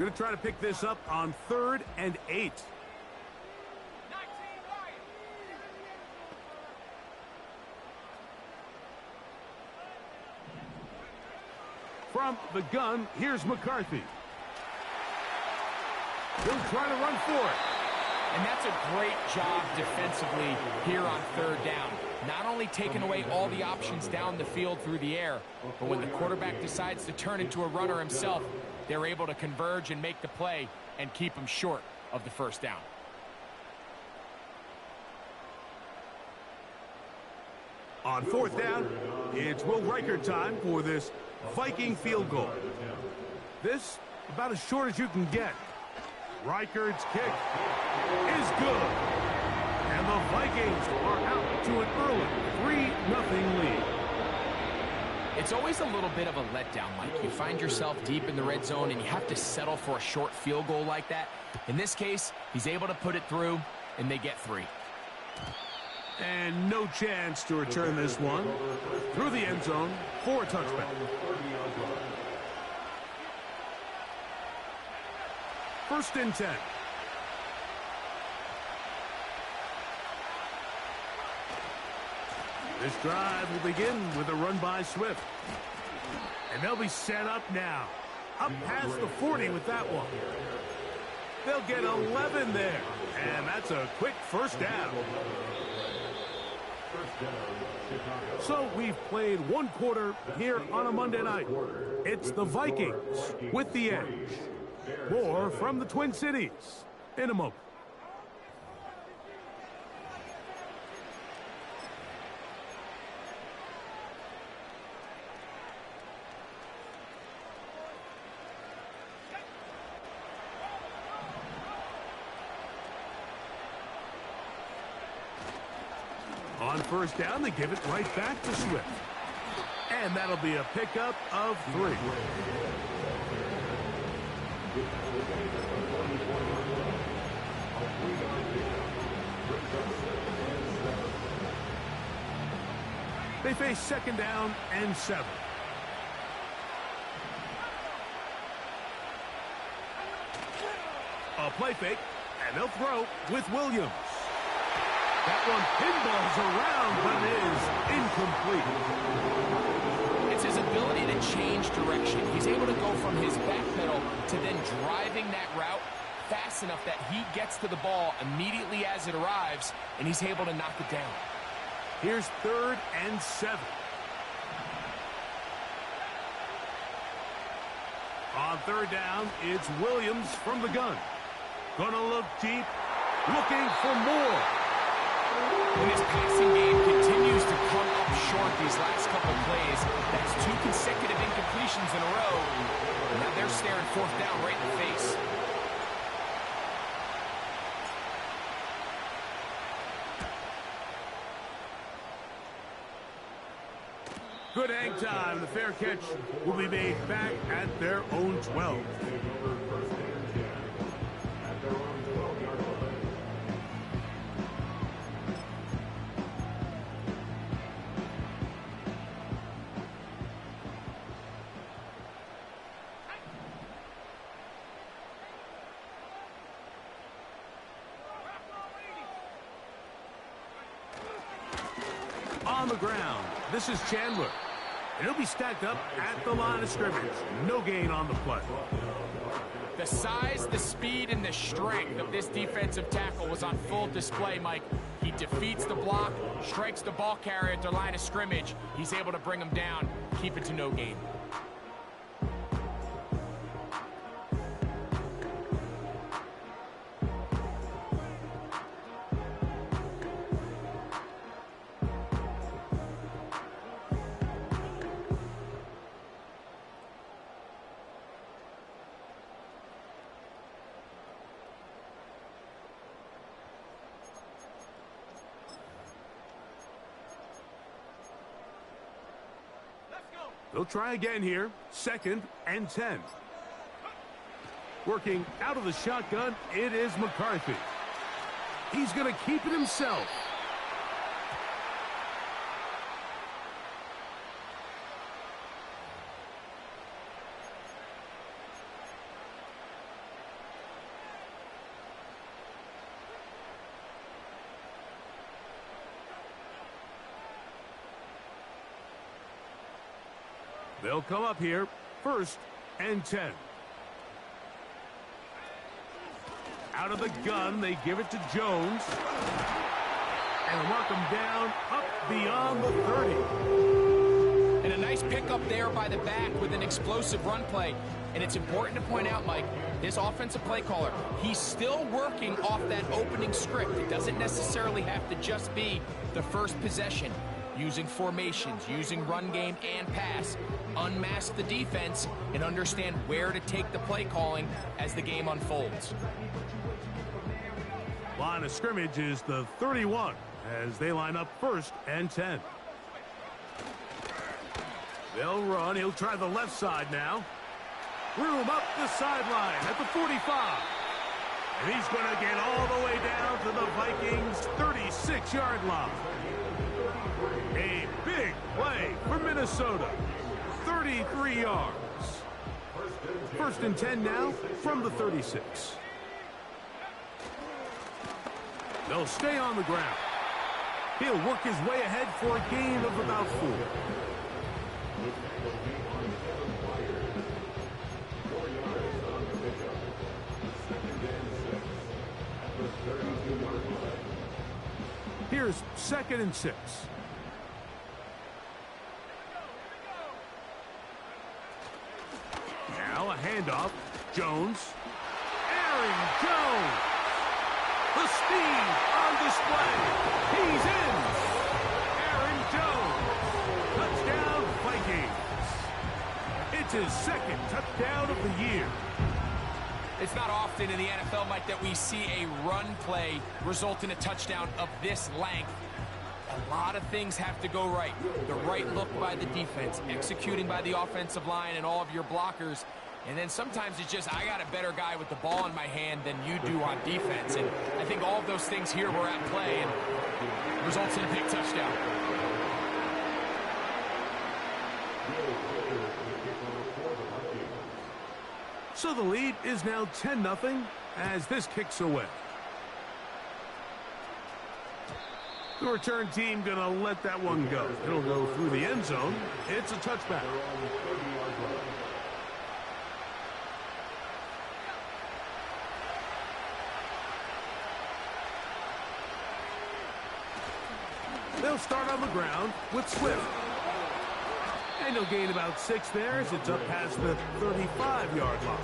Going to try to pick this up on 3rd and 8. From the gun, here's McCarthy. He'll try to run for it. And that's a great job defensively here on 3rd down. Not only taking away all the options down the field through the air, but when the quarterback decides to turn into a runner himself, they're able to converge and make the play and keep him short of the 1st down. On 4th down, it's Will Riker time for this Viking field goal. This, about as short as you can get. Reichard's kick is good. And the Vikings are out to an early 3-0 lead. It's always a little bit of a letdown, Mike. You find yourself deep in the red zone and you have to settle for a short field goal like that. In this case, he's able to put it through, and they get 3. And no chance to return this one through the end zone for a touchback. First and 10. This drive will begin with a run by Swift. And they'll be set up now. Up past the 40 with that one. They'll get 11 there. And that's a quick 1st down. So we've played 1 quarter here on a Monday night. It's the Vikings with the edge. More from the Twin Cities in a moment. On 1st down, they give it right back to Swift. And that'll be a pickup of 3. They face 2nd down and 7. A play fake, and they'll throw with Williams. That one pinballs around, but is incomplete. It's his ability to change direction. He's able to go from his back pedal to then driving that route fast enough that he gets to the ball immediately as it arrives, and he's able to knock it down. Here's 3rd and 7. On 3rd down, it's Williams from the gun. Gonna look deep, looking for more. When his passing game continues to come up short these last couple plays, that's 2 consecutive incompletions in a row. And now they're staring 4th down right in the face. Good hang time. The fair catch will be made back at their own 12. On the ground, this is Chandler. And he'll be stacked up at the line of scrimmage. No gain on the play. The size, the speed, and the strength of this defensive tackle was on full display, Mike. He defeats the block, strikes the ball carrier at the line of scrimmage. He's able to bring him down, keep it to no gain. They'll try again here. 2nd and 10. Working out of the shotgun, it is McCarthy. He's going to keep it himself. They'll come up here, 1st and 10. Out of the gun, they give it to Jones. And mark him down up beyond the 30. And a nice pickup there by the back with an explosive run play. And it's important to point out, Mike, this offensive play caller, he's still working off that opening script. It doesn't necessarily have to just be the first possession. Using formations, using run game and pass. Unmask the defense and understand where to take the play calling as the game unfolds. Line of scrimmage is the 31 as they line up 1st and 10. They'll run. He'll try the left side now. Room up the sideline at the 45. And he's going to get all the way down to the Vikings' 36-yard line. A big play for Minnesota. 33 yards. 1st and 10 now from the 36. They'll stay on the ground. He'll work his way ahead for a gain of about 4. Here's 2nd and 6. Now a handoff. Jones. Aaron Jones. The speed on display. He's in. Aaron Jones. Touchdown, Vikings. It's his 2nd touchdown of the year. It's not often in the NFL, Mike, that we see a run play result in a touchdown of this length. A lot of things have to go right. The right look by the defense, executing by the offensive line and all of your blockers. And then sometimes it's just, I got a better guy with the ball in my hand than you do on defense. And I think all of those things here were at play and results in a big touchdown. So the lead is now 10-0 as this kicks away. The return team going to let that one go. It'll go through the end zone. It's a touchback. They'll start on the ground with Swift. And he'll gain about 6 there as it's up past the 35-yard line.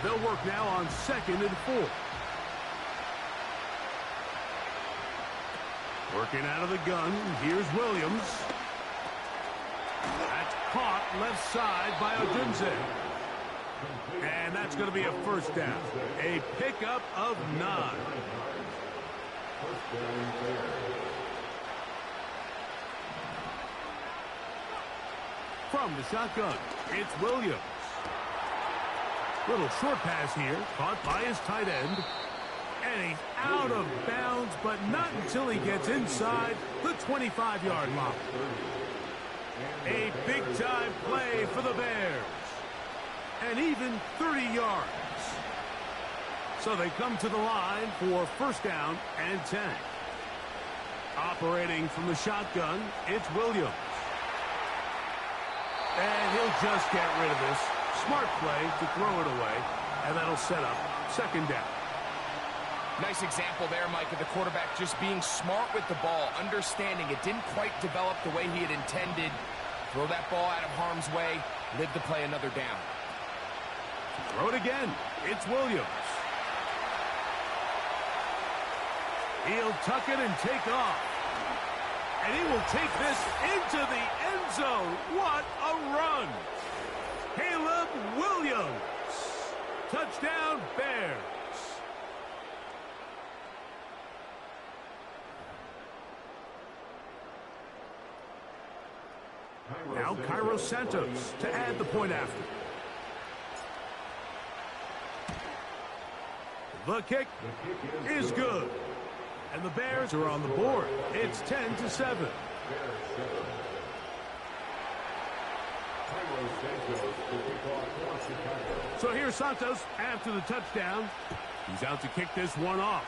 They'll work now on 2nd and 4. Working out of the gun, here's Williams. That's caught left side by Odunze. And that's going to be a 1st down. A pickup of 9. From the shotgun, it's Williams. Little short pass here, caught by his tight end. And he's out of bounds, but not until he gets inside the 25-yard line. A big-time play for the Bears. And even 30 yards. So they come to the line for 1st down and 10. Operating from the shotgun, it's Williams. And he'll just get rid of this. Smart play to throw it away, and that'll set up 2nd down. Nice example there, Mike, of the quarterback just being smart with the ball, understanding it didn't quite develop the way he had intended. Throw that ball out of harm's way, live to play another down. Throw it again. It's Williams. He'll tuck it and take off. And he will take this into the end zone. What a run. Caleb Williams. Touchdown, Bears. Now Cairo Santos to add the point after. The kick is good. And the Bears are on the board. It's 10-7. So here's Santos after the touchdown. He's out to kick this one off.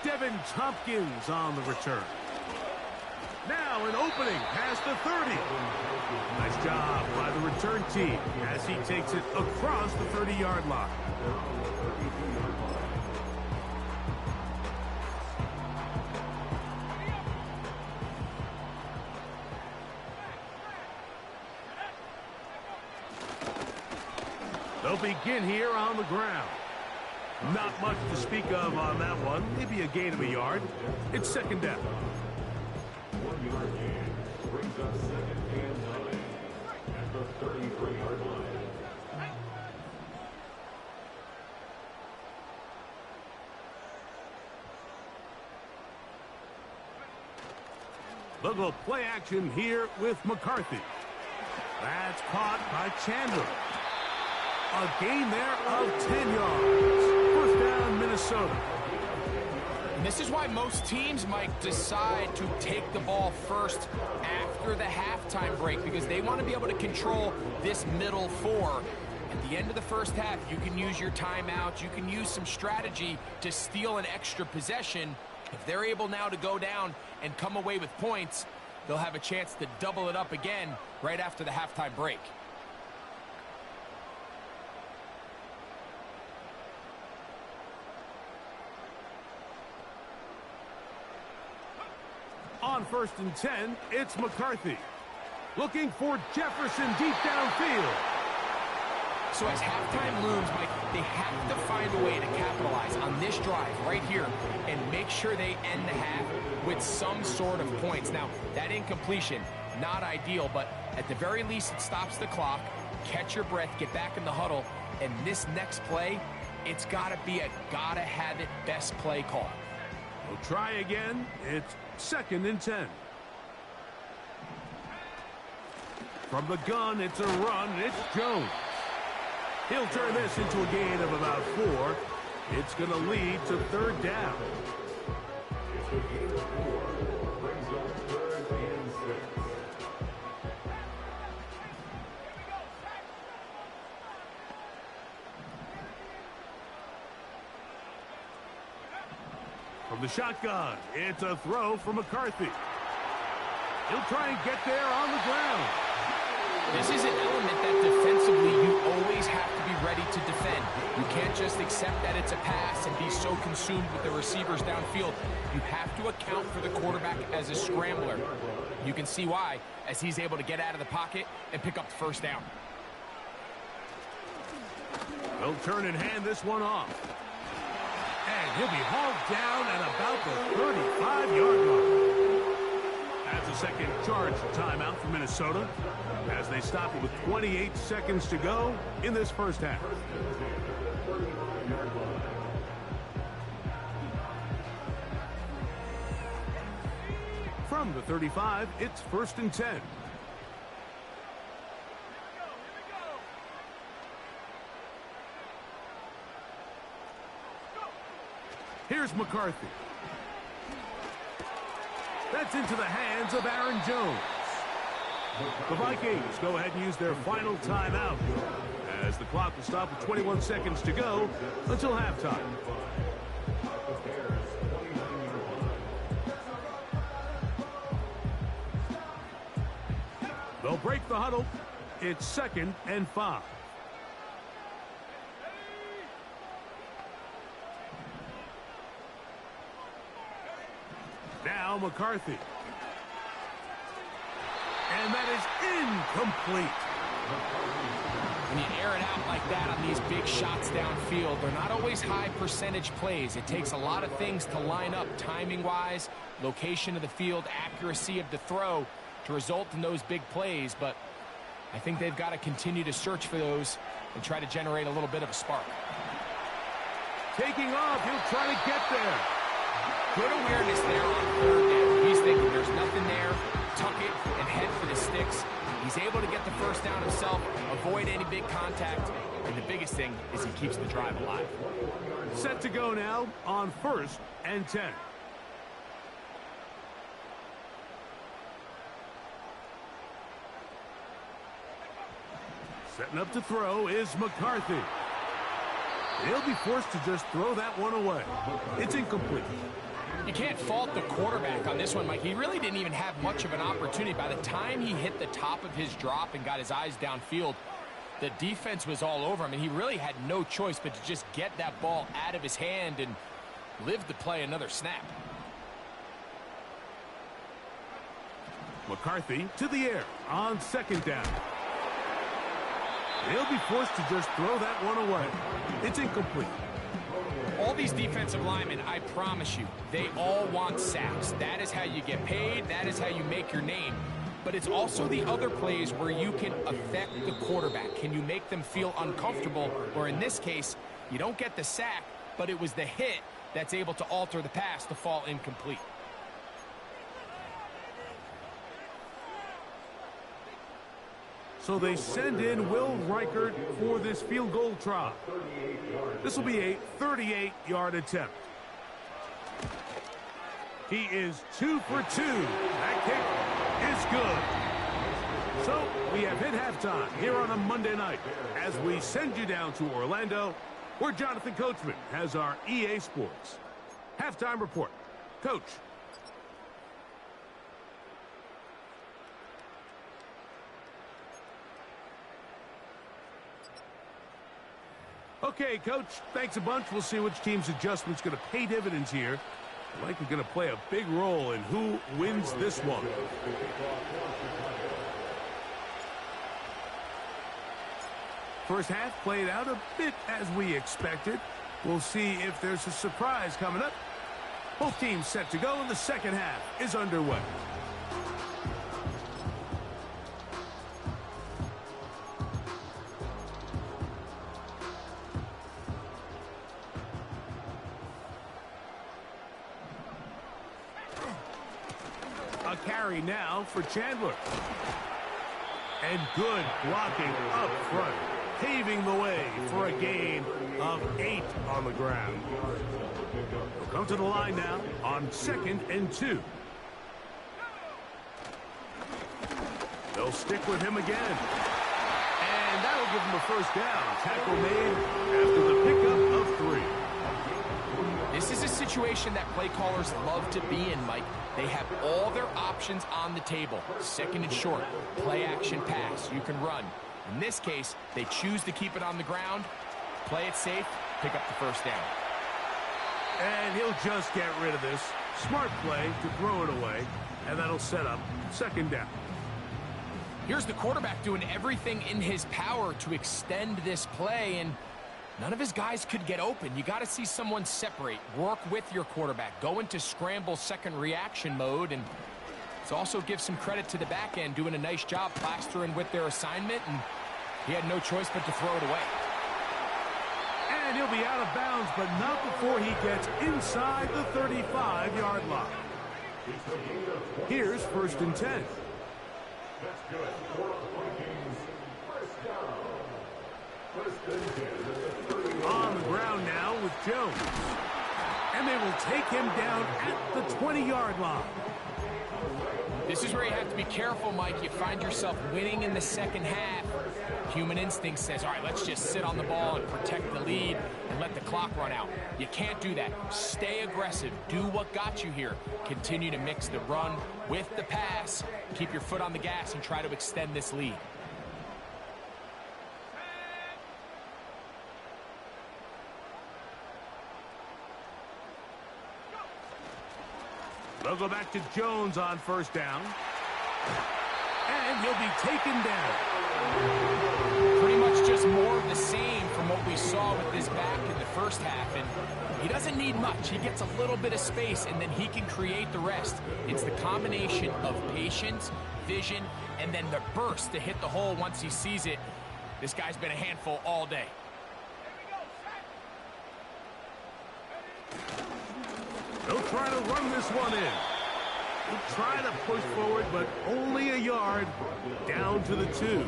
Devin Tompkins on the return. Now an opening past the 30. Nice job by the return team as he takes it across the 30-yard line. They'll begin here on the ground. Not much to speak of on that one. Maybe a gain of a yard. It's second down. 1 yard gain brings up second and 9 at the 33-yard line. They'll go play action here with McCarthy. That's caught by Chandler. A gain there of 10 yards. First down, Minnesota. And this is why most teams, Mike, decide to take the ball first after the halftime break, because they want to be able to control this middle four. At the end of the first half, you can use your timeouts. You can use some strategy to steal an extra possession. If they're able now to go down and come away with points, they'll have a chance to double it up again right after the halftime break. On 1st and 10, it's McCarthy. Looking for Jefferson deep downfield. So as halftime looms, Mike, they have to find a way to capitalize on this drive right here and make sure they end the half with some sort of points. Now, that incompletion, not ideal, but at the very least it stops the clock. Catch your breath, get back in the huddle, and this next play, it's got to be a gotta-have-it best play call. We'll try again. It's 2nd and 10. From the gun, it's a run. It's Jones. He'll turn this into a gain of about 4. It's going to lead to 3rd down. It's a gain of 4. Brings up 3rd and 6. From the shotgun, it's a throw for McCarthy. He'll try and get there on the ground. This is an element that defensively you always have to be ready to defend. You can't just accept that it's a pass and be so consumed with the receivers downfield. You have to account for the quarterback as a scrambler. You can see why, as he's able to get out of the pocket and pick up the first down. They'll turn and hand this one off. And he'll be hauled down at about the 35-yard line. That's a second charge timeout for Minnesota as they stop it with 28 seconds to go in this first half. From the 35, it's 1st and 10. Here's McCarthy. That's into the hands of Aaron Jones. The Vikings go ahead and use their final timeout as the clock will stop with 21 seconds to go until halftime. They'll break the huddle. It's 2nd and 5. Now McCarthy. And that is incomplete. When you air it out like that on these big shots downfield, they're not always high percentage plays. It takes a lot of things to line up timing-wise, location of the field, accuracy of the throw to result in those big plays. But I think they've got to continue to search for those and try to generate a little bit of a spark. Taking off, he'll try to get there. Good awareness there on 3rd down. He's thinking there's nothing there. Tuck it and head for the sticks. He's able to get the first down himself, avoid any big contact, and the biggest thing is he keeps the drive alive. Set to go now on 1st and 10. Setting up to throw is McCarthy. He'll be forced to just throw that one away. It's incomplete. You can't fault the quarterback on this one, Mike. He really didn't even have much of an opportunity. By the time he hit the top of his drop and got his eyes downfield, the defense was all over him, and he really had no choice but to just get that ball out of his hand and live to play another snap. McCarthy to the air on second down. He'll be forced to just throw that one away. It's incomplete. All these defensive linemen, I promise you, they all want sacks. That is how you get paid. That is how you make your name. But it's also the other plays where you can affect the quarterback. Can you make them feel uncomfortable? Or in this case, you don't get the sack, but it was the hit that's able to alter the pass to fall incomplete. So they send in Will Reichert for this field goal try. This will be a 38-yard attempt. He is 2 for 2. That kick is good. So we have hit halftime here on a Monday night as we send you down to Orlando, where Jonathan Coachman has our EA Sports halftime report. Coach. Okay, Coach, thanks a bunch. We'll see which team's adjustment's going to pay dividends here. I like it's going to play a big role in who wins this one. First half played out a bit as we expected. We'll see if there's a surprise coming up. Both teams set to go, and the second half is underway. A carry now for Chandler. And good blocking up front, paving the way for a gain of 8 on the ground. He'll come to the line now on 2nd and 2. They'll stick with him again. And that'll give him a first down. Tackle made after the pickup of 3. This is a situation that play callers love to be in, Mike. They have all their options on the table. 2nd and short, play action pass, you can run. In this case, they choose to keep it on the ground, play it safe, pick up the first down. And he'll just get rid of this. Smart play to throw it away, and that'll set up 2nd down. Here's the quarterback doing everything in his power to extend this play, and none of his guys could get open. You got to see someone separate, work with your quarterback, go into scramble second reaction mode, and let's also give some credit to the back end doing a nice job plastering with their assignment, and he had no choice but to throw it away. And he'll be out of bounds, but not before he gets inside the 35-yard line. Here's 1st and 10. That's good. For the Vikings, first down. First and 10 at the 30. On the ground now with Jones. And they will take him down at the 20-yard line. This is where you have to be careful, Mike. You find yourself winning in the second half. Human instinct says, all right, let's just sit on the ball and protect the lead and let the clock run out. You can't do that. Stay aggressive. Do what got you here. Continue to mix the run with the pass. Keep your foot on the gas and try to extend this lead. They'll go back to Jones on 1st down. And he'll be taken down. Pretty much just more of the same from what we saw with this back in the first half. And he doesn't need much. He gets a little bit of space, and then he can create the rest. It's the combination of patience, vision, and then the burst to hit the hole once he sees it. This guy's been a handful all day. They'll try to run this one in. They'll try to push forward, but only a yard down to the 2.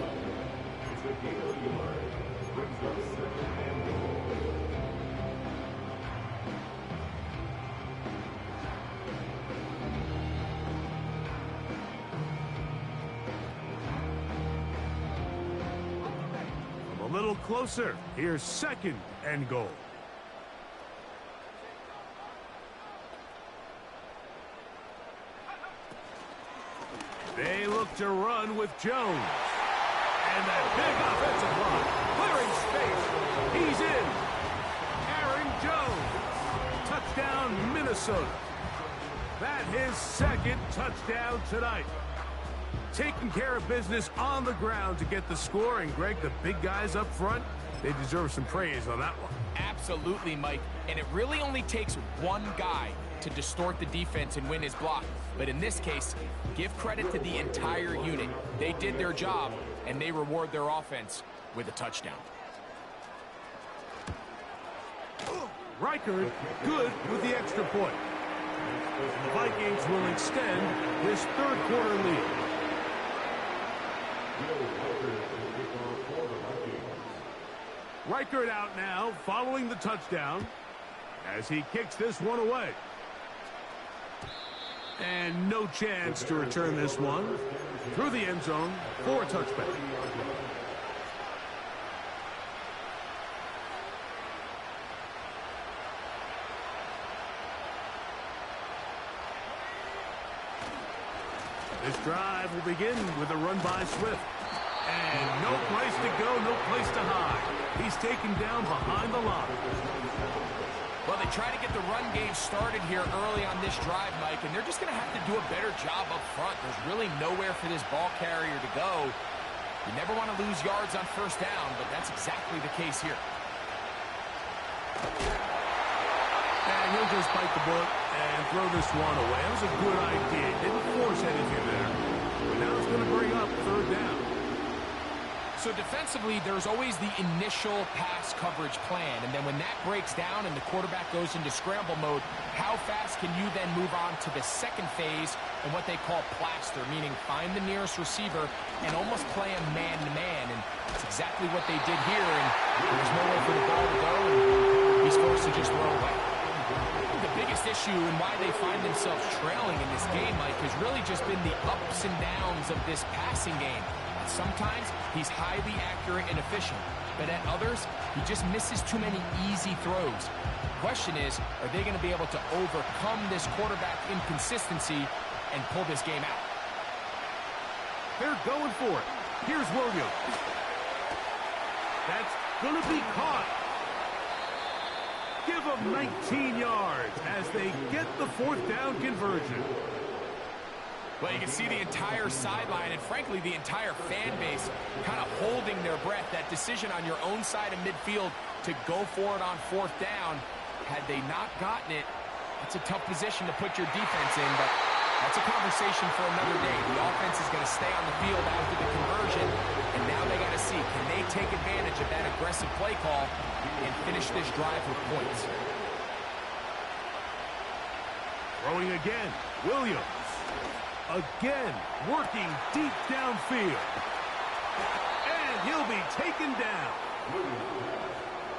From a little closer, here's 2nd and goal. They look to run with Jones. And that big offensive line, clearing space. He's in. Aaron Jones. Touchdown, Minnesota. That's his second touchdown tonight. Taking care of business on the ground to get the score. And, Greg, the big guys up front, they deserve some praise on that one. Absolutely, Mike. And it really only takes one guy to distort the defense and win his block. But in this case, give credit to the entire unit. They did their job, and they reward their offense with a touchdown. Reichard, good with the extra point. The Vikings will extend this third quarter lead. Reichard out now, following the touchdown, as he kicks this one away. And no chance to return this one through the end zone for a touchback. This drive will begin with a run by Swift. And no place to go, no place to hide. He's taken down behind the line. Well, they try to get the run game started here early on this drive, Mike, and they're just going to have to do a better job up front. There's really nowhere for this ball carrier to go. You never want to lose yards on first down, but that's exactly the case here. And he'll just bite the bullet and throw this one away. That was a good idea. Didn't force anything there. But now it's going to bring up third down. So defensively, there's always the initial pass coverage plan. And then when that breaks down and the quarterback goes into scramble mode, how fast can you then move on to the second phase and what they call plaster, meaning find the nearest receiver and almost play him man-to-man. And that's exactly what they did here. And there's nowhere for the ball to go, and he's forced to just roll away. The biggest issue and why they find themselves trailing in this game, Mike, has really just been the ups and downs of this passing game. Sometimes he's highly accurate and efficient, but at others, he just misses too many easy throws. The question is, are they going to be able to overcome this quarterback inconsistency and pull this game out? They're going for it. Here's Williams. That's going to be caught. Give them 19 yards as they get the fourth down conversion. Well, you can see the entire sideline and, frankly, the entire fan base kind of holding their breath. That decision on your own side of midfield to go for it on fourth down, had they not gotten it, that's a tough position to put your defense in, but that's a conversation for another day. The offense is going to stay on the field after the conversion, and now they got to see, can they take advantage of that aggressive play call and finish this drive with points? Throwing again, Williams. Again, working deep downfield. And he'll be taken down.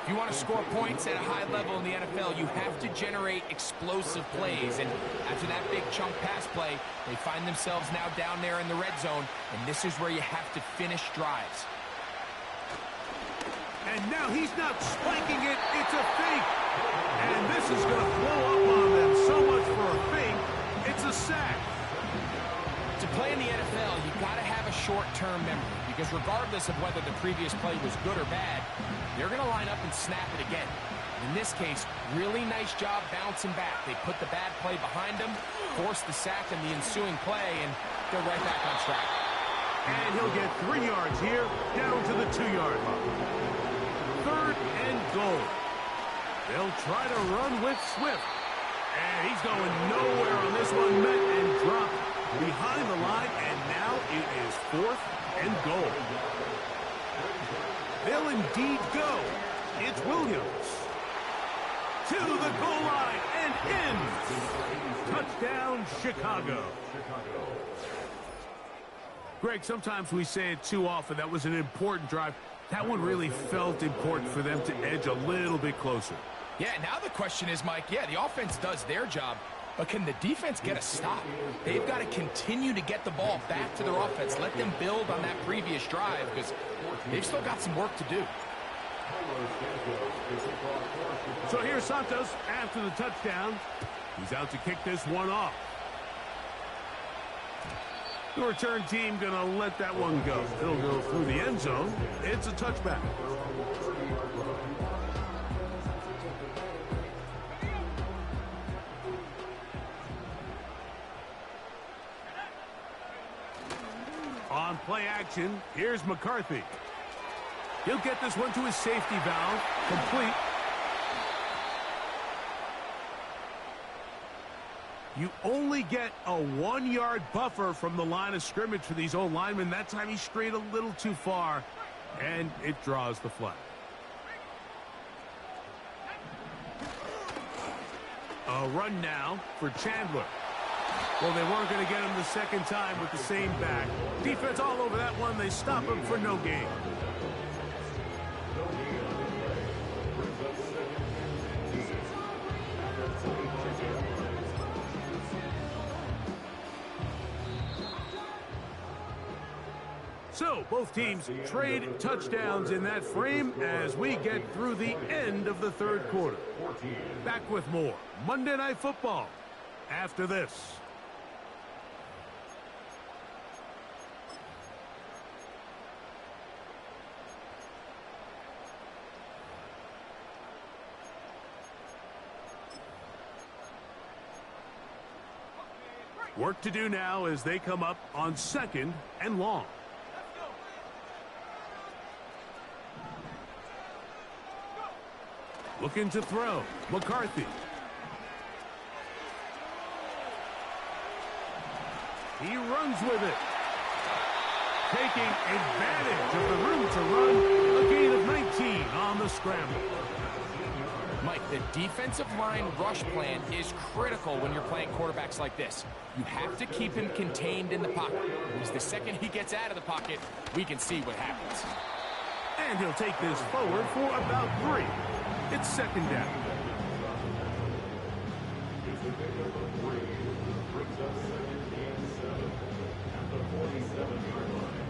If you want to score points at a high level in the NFL, you have to generate explosive plays. And after that big chunk pass play, they find themselves now down there in the red zone. And this is where you have to finish drives. And now he's not spiking it. It's a fake. And this is going to blow up on them. So much for a fake. It's a sack. To play in the NFL, you've got to have a short-term memory, because regardless of whether the previous play was good or bad, they're going to line up and snap it again. In this case, really nice job bouncing back. They put the bad play behind them, forced the sack in the ensuing play, and they're right back on track. And he'll get 3 yards here, down to the 2-yard line. Third and goal. They'll try to run with Swift. And he's going nowhere on this one, met and dropped behind the line, and now it is fourth and goal. They'll indeed go. It's Williams. To the goal line and in. Touchdown, Chicago. Greg, sometimes we say it too often. That was an important drive. That one really felt important for them to edge a little bit closer. Yeah, now the question is, Mike, the offense does their job, but can the defense get a stop? They've got to continue to get the ball back to their offense. Let them build on that previous drive, because they've still got some work to do. So here's Santos after the touchdown. He's out to kick this one off. The return team going to let that one go. It'll go through the end zone. It's a touchback. On play action, here's McCarthy. He'll get this one to his safety valve. Complete. You only get a 1-yard buffer from the line of scrimmage for these old linemen. That time he strayed a little too far, and it draws the flag. A run now for Chandler. Well, they weren't going to get him the second time with the same back. Defense all over that one. They stop him for no gain. So, both teams trade touchdowns in that frame as we get through the end of the third quarter. Back with more Monday Night Football after this. Work to do now as they come up on 2nd and long. Looking to throw. McCarthy. He runs with it. Taking advantage of the room to run. A gain of 19 on the scramble. Mike, the defensive line rush plan is critical when you're playing quarterbacks like this. You have to keep him contained in the pocket, because the second he gets out of the pocket, we can see what happens. And he'll take this forward for about 3. It's 2nd down. Brings up 2nd and 7 at the 47-yard line.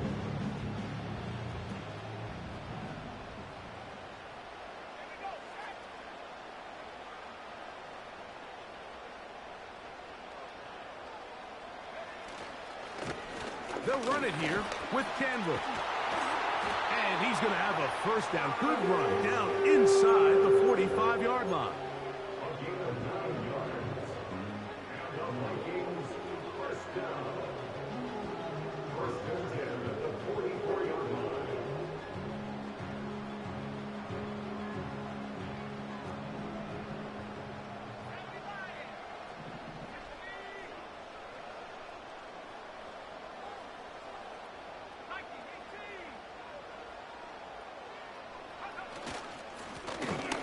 They'll run it here with Chandler. And he's going to have a first down. Good run down inside the 45-yard line. A gain of 9 yards. And the Vikings first down. First and 10 at the 44-yard line.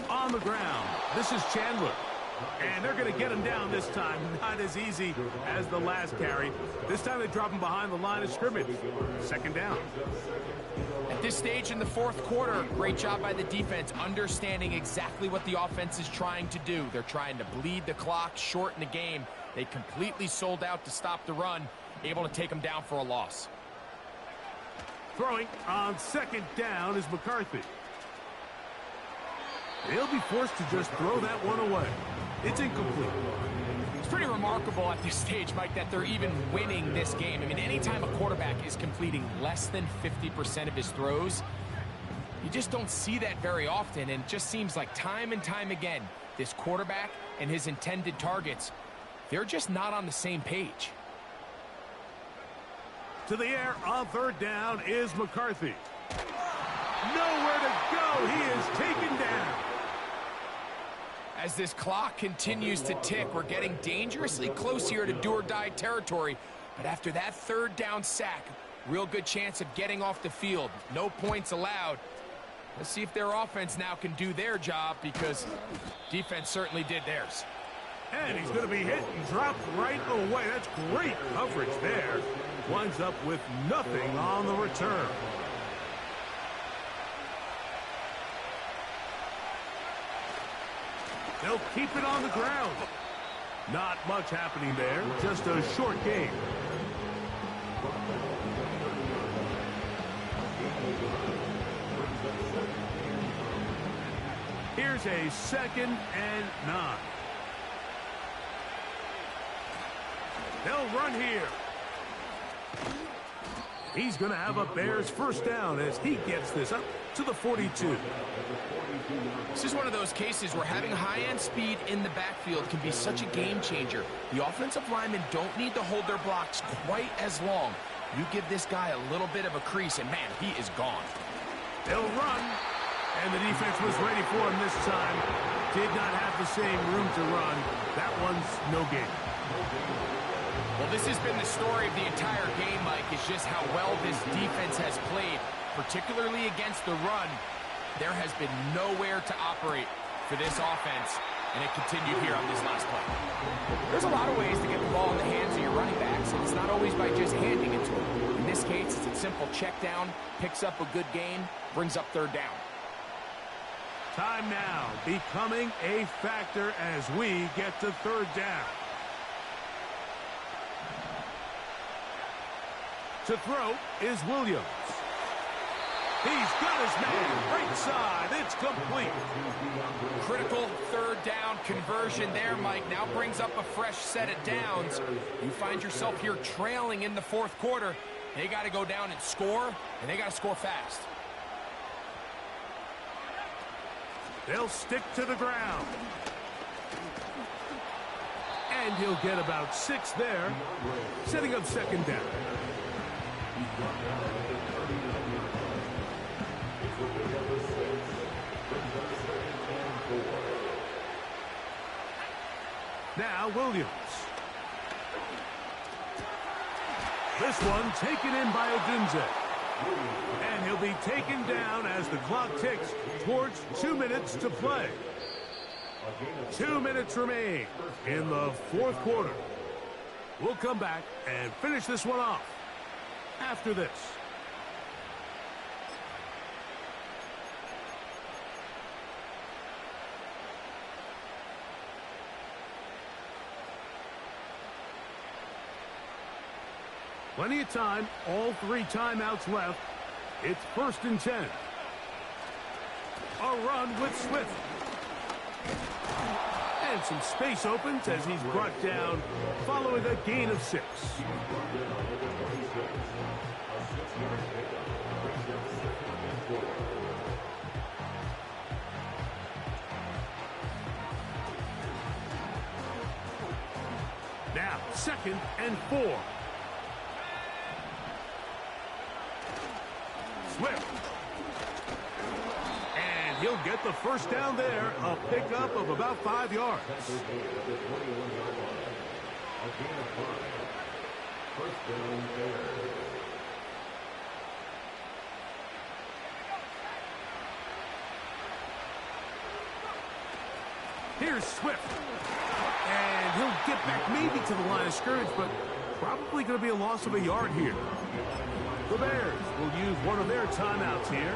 On the ground, this is Chandler. And they're going to get him down this time. Not as easy as the last carry. This time they drop him behind the line of scrimmage. 2nd down. At this stage in the fourth quarter, great job by the defense understanding exactly what the offense is trying to do. They're trying to bleed the clock, shorten the game. They completely sold out to stop the run, able to take them down for a loss. Throwing on 2nd down is McCarthy. They'll be forced to just throw that one away. It's incomplete. It's pretty remarkable at this stage, Mike, that they're even winning this game. I mean, anytime a quarterback is completing less than 50% of his throws, you just don't see that very often. And it just seems like time and time again, this quarterback and his intended targets, they're just not on the same page. To the air on 3rd down is McCarthy. Nowhere to go. He is taken down. As this clock continues to tick, we're getting dangerously close here to do-or-die territory. But after that 3rd down sack, real good chance of getting off the field. No points allowed. Let's see if their offense now can do their job, because defense certainly did theirs. And he's going to be hit and dropped right away. That's great coverage there. Winds up with nothing on the return. They'll keep it on the ground. Not much happening there. Just a short game. Here's a 2nd and 9. They'll run here. He's going to have a Bears first down as he gets this up to the 42. This is one of those cases where having high-end speed in the backfield can be such a game changer. The offensive linemen don't need to hold their blocks quite as long. You give this guy a little bit of a crease, and man, he is gone. They'll run, and the defense was ready for him this time. Did not have the same room to run. That one's no gain. Well, this has been the story of the entire game, Mike, is just how well this defense has played, particularly against the run. There has been nowhere to operate for this offense, and it continued here on this last play. There's a lot of ways to get the ball in the hands of your running backs, and it's not always by just handing it to them. In this case, it's a simple check down, picks up a good gain, brings up third down. Time now becoming a factor as we get to third down. To throw is Williams. He's got his man right side. It's complete. Critical third down conversion there, Mike. Now brings up a fresh set of downs. You find yourself here trailing in the fourth quarter. They got to go down and score, and they got to score fast. They'll stick to the ground. And he'll get about 6 there, setting up second down. Now Williams. This one taken in by Odunze. And he'll be taken down as the clock ticks towards 2 minutes to play. 2 minutes remain in the fourth quarter. We'll come back and finish this one off after this. Plenty of time, all 3 timeouts left. It's 1st and 10. A run with Swift. And some space opens as he's brought down following a gain of 6. Now, 2nd and 4. Swift. And he'll get the first down there, a pickup of about 5 yards. Here's Swift. And he'll get back maybe to the line of scrimmage, but probably going to be a loss of a yard here. The Bears will use one of their timeouts here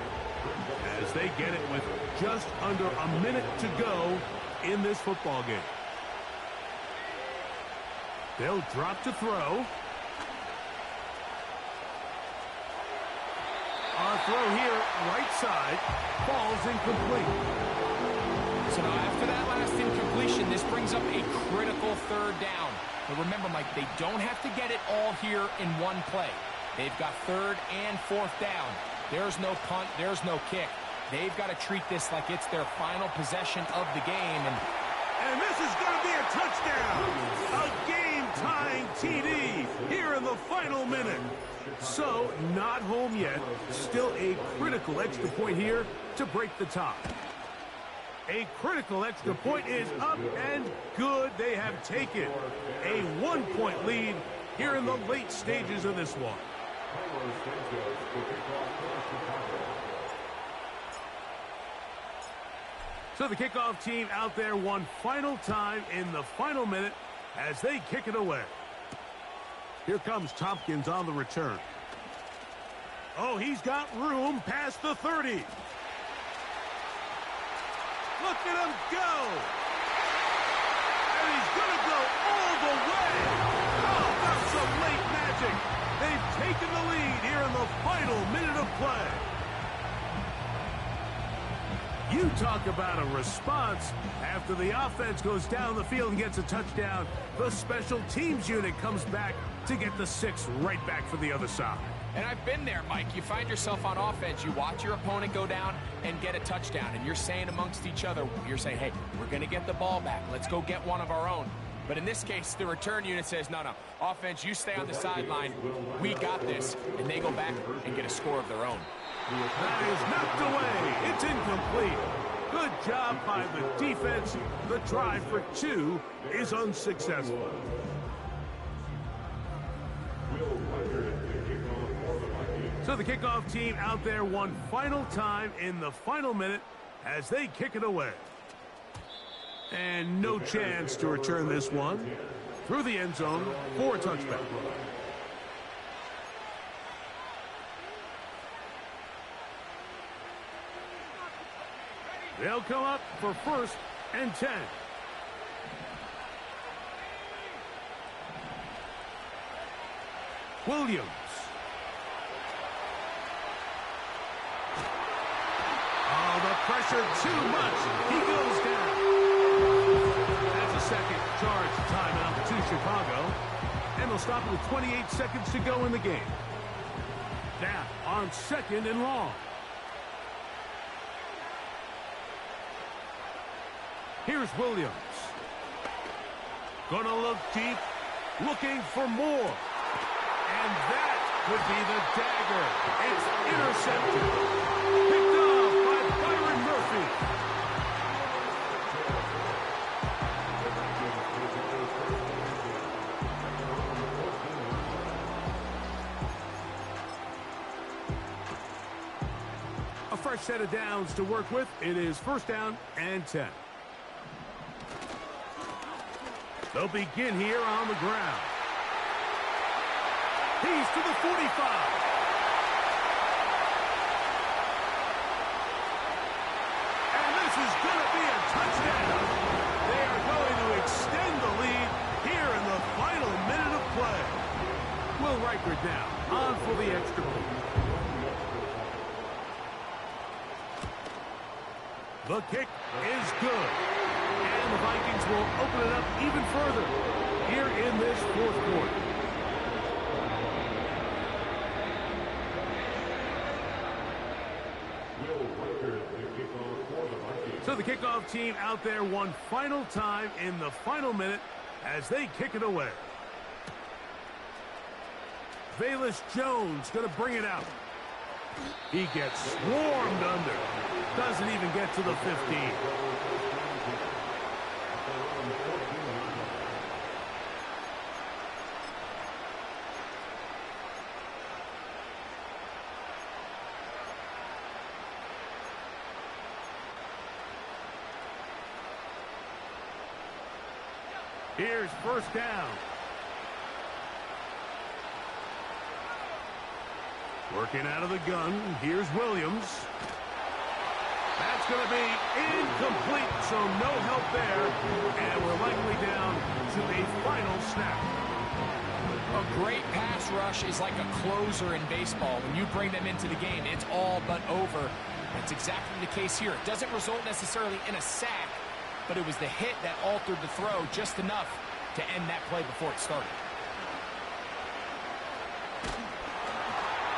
as they get it with just under a minute to go in this football game. They'll drop to throw. Our throw here, right side, falls incomplete. So now after that last incompletion, this brings up a critical third down. But remember, Mike, they don't have to get it all here in one play. They've got 3rd and 4th down. There's no punt. There's no kick. They've got to treat this like it's their final possession of the game. And this is going to be a touchdown. A game-tying TD here in the final minute. So, not home yet. Still a critical extra point here to break the tie. A critical extra point is up and good. They have taken a 1-point lead here in the late stages of this one. So the kickoff team out there one final time in the final minute as they kick it away. Here comes Tompkins on the return. Oh, he's got room past the 30. Look at him go. And he's going to go all the way. Oh, that's some late magic. They've taken the lead here in the final minute of play. You talk about a response. After the offense goes down the field and gets a touchdown, the special teams unit comes back to get the 6 right back for the other side. And I've been there, Mike. You find yourself on offense, you watch your opponent go down and get a touchdown, and you're saying amongst each other, you're saying, hey, we're going to get the ball back. Let's go get one of our own. But in this case, the return unit says, no, offense, you stay on the sideline. We got this. And they go back and get a score of their own. That is knocked away. It's incomplete. Good job by the defense. The try for 2 is unsuccessful. So the kickoff team out there one final time in the final minute as they kick it away. And no chance to return this one through the end zone for a touchback. They'll come up for 1st and 10. Williams. Oh, the pressure too much. He goes down. That's a second charge timeout to Chicago. And they'll stop it with 28 seconds to go in the game. Now on 2nd and long. Here's Williams. Gonna look deep, looking for more. And that could be the dagger. It's intercepted. Picked off by Byron Murphy. A fresh set of downs to work with. It is 1st down and 10. They'll begin here on the ground. He's to the 45. And this is going to be a touchdown. They are going to extend the lead here in the final minute of play. Will Reichert now on for the extra point. The kick is good. And the Vikings will open it up even further here in this 4th quarter. So the kickoff team out there one final time in the final minute as they kick it away. Velus Jones going to bring it out. He gets swarmed under. Doesn't even get to the 15. Here's 1st down. Working out of the gun. Here's Williams. That's going to be incomplete, so no help there. And we're likely down to a final snap. A great pass rush is like a closer in baseball. When you bring them into the game, it's all but over. That's exactly the case here. It doesn't result necessarily in a sack, but it was the hit that altered the throw just enough to end that play before it started.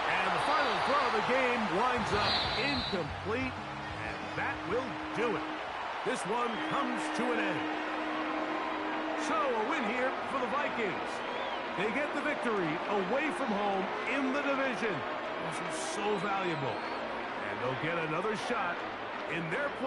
And the final throw of the game winds up incomplete, and that will do it. This one comes to an end. So a win here for the Vikings. They get the victory away from home in the division. This is so valuable. And they'll get another shot in their play.